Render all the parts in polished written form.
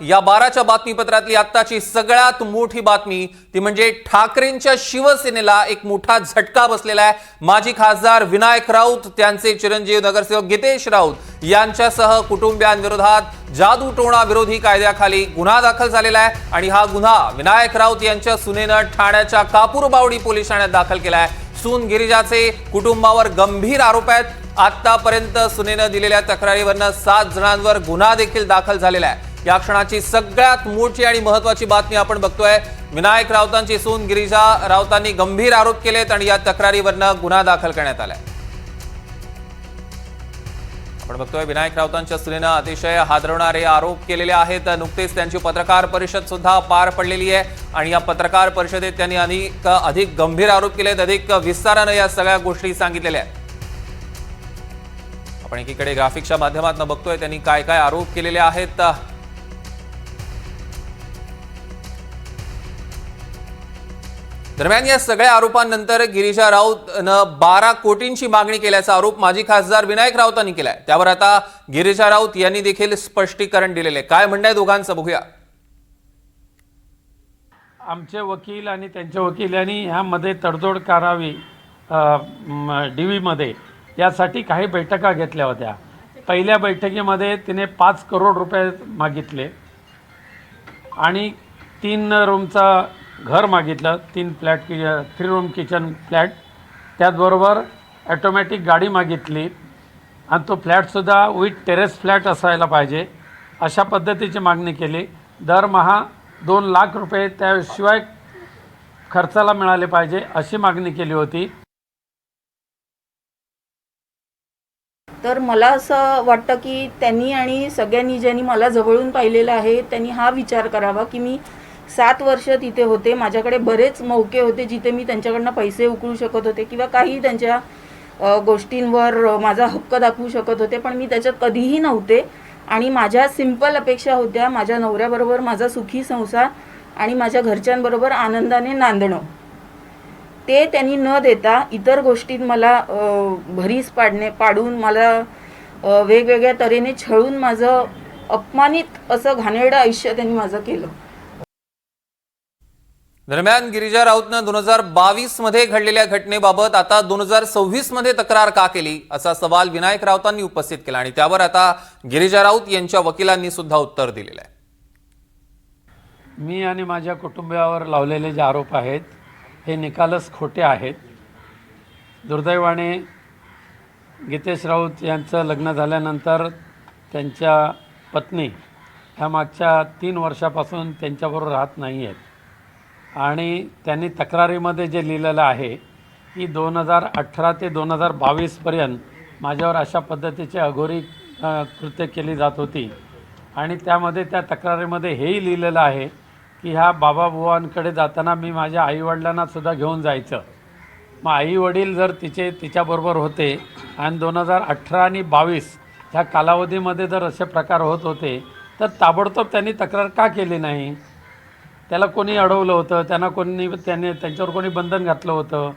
या 12च्या बातमीपत्रातली आत्ताची सगळ्यात मोठी बातमी ती म्हणजे ठाकरेंच्या शिवसेनेला एक मोठा झटका बसलेला आहे। माजी खासदार विनायक राऊत, त्यांचे चिरंजीव नगरसेवक गितेश राऊत यांच्यासह कुटुंबियांविरोधात जादूटोणा विरोधी कायद्याखाली गुन्हा दाखल झालेला आहे आणि हा गुन्हा विनायक राऊत यांच्या सुनेनं ठाण्याच्या कापूरबावडी पोलीस ठाण्यात दाखल केला आहे। सून गिरिजाचे कुटुंबावर गंभीर आरोप आहेत। आतापर्यंत सुनेनं दिलेल्या तक्रारीवरनं 7 जणांवर गुन्हा देखील दाखल झालेला आहे। या क्षणाची सगळ्यात मोठी आणि महत्त्वाची बातमी आपण बघतोय। विनायक राऊतांची सून गिरिजा राऊतांनी गंभीर आरोप केलेत आणि या तक्रारीवरनं गुन्हा दाखल करण्यात आलाय। आपण बघतोय विनायक राऊतांच्या सुनेनं अतिशय हादरवणारे आरोप केलेले आहेत। नुकतेच त्यांची पत्रकार परिषद सुद्धा पार पडलेली आहे आणि या पत्रकार परिषदेत त्यांनी अधिक गंभीर आरोप केलेत, अधिक विस्ताराने या सगळ्या गोष्टी सांगितलेल्या आहेत। आपण एकीकडे ग्राफिक्सच्या माध्यमातून बघतोय त्यांनी काय काय आरोप केलेले आहेत। दरम्यान या सगळ्या आरोपांनंतर गिरिजा राऊतनं 12 कोटींची मागणी केल्याचा आरोप माजी खासदार विनायक राऊतांनी केलाय। त्यावर आता गिरिजा राऊत यांनी देखील स्पष्टीकरण दिलेले। काय म्हणणं आहे दोघांचं बघूया। आमचे वकील आणि त्यांच्या वकिलांनी ह्यामध्ये तडजोड करावी DV मध्ये यासाठी काही बैठका घेतल्या होत्या। पहिल्या बैठकीमध्ये तिने 5 करोड रुपये मागितले आणि 3 रूमचा घर मागितलं, 3 रूम किचन फ्लॅट, त्याचबरोबर ॲटोमॅटिक गाडी मागितली आणि तो फ्लॅटसुद्धा विथ टेरेस फ्लॅट असायला पाहिजे अशा पद्धतीची मागणी केली। दरमहा 2 लाख रुपये त्याशिवाय खर्चाला मिळाले पाहिजे अशी मागणी केली होती। तर मला असं वाटतं की त्यांनी आणि सगळ्यांनी ज्यांनी मला जवळून पाहिलेलं आहे त्यांनी हा विचार करावा की मी 7 वर्ष तिथे होते, माझ्याकडे बरेच मौके होते जिथे मी त्यांच्याकडनं पैसे उकळू शकत होते किंवा काही त्यांच्या गोष्टींवर माझा हक्क दाखवू शकत होते, पण मी त्याच्यात कधीही नव्हते आणि माझ्या सिंपल अपेक्षा होत्या माझ्या नवऱ्याबरोबर माझा सुखी संसार आणि माझ्या घरच्यांबरोबर आनंदाने नांदणं। ते त्यांनी न देता इतर गोष्टीत मला भरीस पाडून मला वेगवेगळ्या तऱ्हेने छळून माझं अपमानित असं घाणेरडं आयुष्य त्यांनी माझं केलं। दरम्यान गिरिजा राऊतनं 2022 मध्ये घडलेल्या घटनेबाबत आता 2026 मध्ये तक्रार का केली असा सवाल विनायक राऊतांनी उपस्थित केला आणि त्यावर आता गिरिजा राऊत यांच्या वकिलांनी सुद्धा उत्तर दिलेलं आहे। मी आणि माझ्या कुटुंबियावर लावलेले जे आरोप आहेत हे निकालच खोटे आहेत। दुर्दैवाने गितेश राऊत यांचं लग्न झाल्यानंतर त्यांच्या पत्नी ह्या मागच्या 3 वर्षापासून त्यांच्याबरोबर राहत नाही आहेत आणि त्यांनी तक्रारीमध्ये जे लिहिलेलं आहे की 2018 ते 2022 पर्यंत माझ्यावर अशा पद्धतीचे अघोरी कृत्य केली जात होती आणि त्यामध्ये त्या तक्रारीमध्ये हेही लिहिलेलं आहे की ह्या बाबाबुवांकडे जाताना मी माझ्या आईवडिलांना सुद्धा घेऊन जायचं। मग आईवडील जर तिच्याबरोबर होते आणि 2018 आणि 22 ह्या कालावधीमध्ये जर असे प्रकार होत होते तर ताबडतोब त्यांनी तक्रार का केली नाही? त्याला कोणी अडवलं होतं? त्यांच्यावर कोणी बंधन घातलं होतं?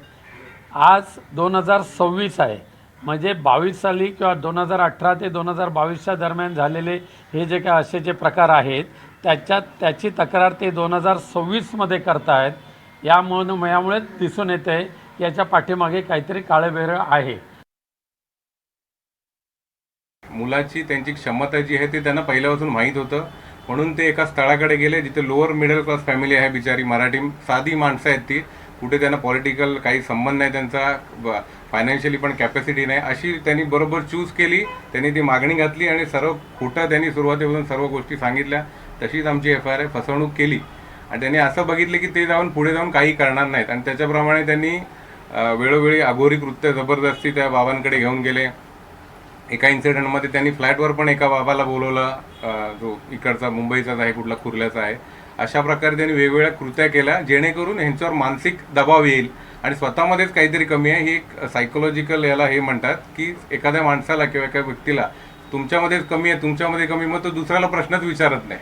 आज 2026 आहे, म्हणजे 22 साली किंवा 2018 ते 2022च्या दरम्यान झालेले हे जे काय असे जे प्रकार आहेत त्याची तक्रार ते 2026 करतायत। यामुळे दिसून येते याच्या पाठीमागे काहीतरी काळेबेरं आहे। मुलाची त्यांची क्षमता जी आहे ते त्यांना पहिल्यापासून माहीत होतं, म्हणून ते एका स्थळाकडे गेले जिथे लोअर मिडल क्लास फॅमिली आहे, बिचारी मराठी साधी माणसं आहेत ती, कुठे त्यांना पॉलिटिकल काही संबंध नाही, त्यांचा फायनान्शियली पण कॅपॅसिटी नाही, अशी त्यांनी बरोबर चूज केली। त्यांनी ती मागणी घातली आणि सर्व खोटं त्यांनी सुरुवातीपासून सर्व गोष्टी सांगितल्या। तशीच आमची FIR फसवणूक केली आणि त्यांनी असं बघितलं की ते पुढे जाऊन काही करणार नाहीत आणि त्याच्याप्रमाणे त्यांनी वेळोवेळी अघोरी कृत्य जबरदस्ती त्या बाबांकडे घेऊन गेले। एका इन्सिडेंटमध्ये त्यांनी फ्लॅटवर पण एका बाबाला बोलवलं, जो इकडचा मुंबईचाच आहे, कुठला कुर्ल्याचा आहे। अशा प्रकारे त्यांनी वेगवेगळ्या कृत्या केल्या जेणेकरून ह्यांच्यावर मानसिक दबाव येईल आणि स्वतःमध्येच काहीतरी कमी आहे। ही एक सायकोलॉजिकल याला हे म्हणतात की एखाद्या माणसाला किंवा एका व्यक्तीला तुमच्यामध्येच कमी आहे, तुमच्यामध्ये कमी, मग तो दुसऱ्याला प्रश्नच विचारत नाही।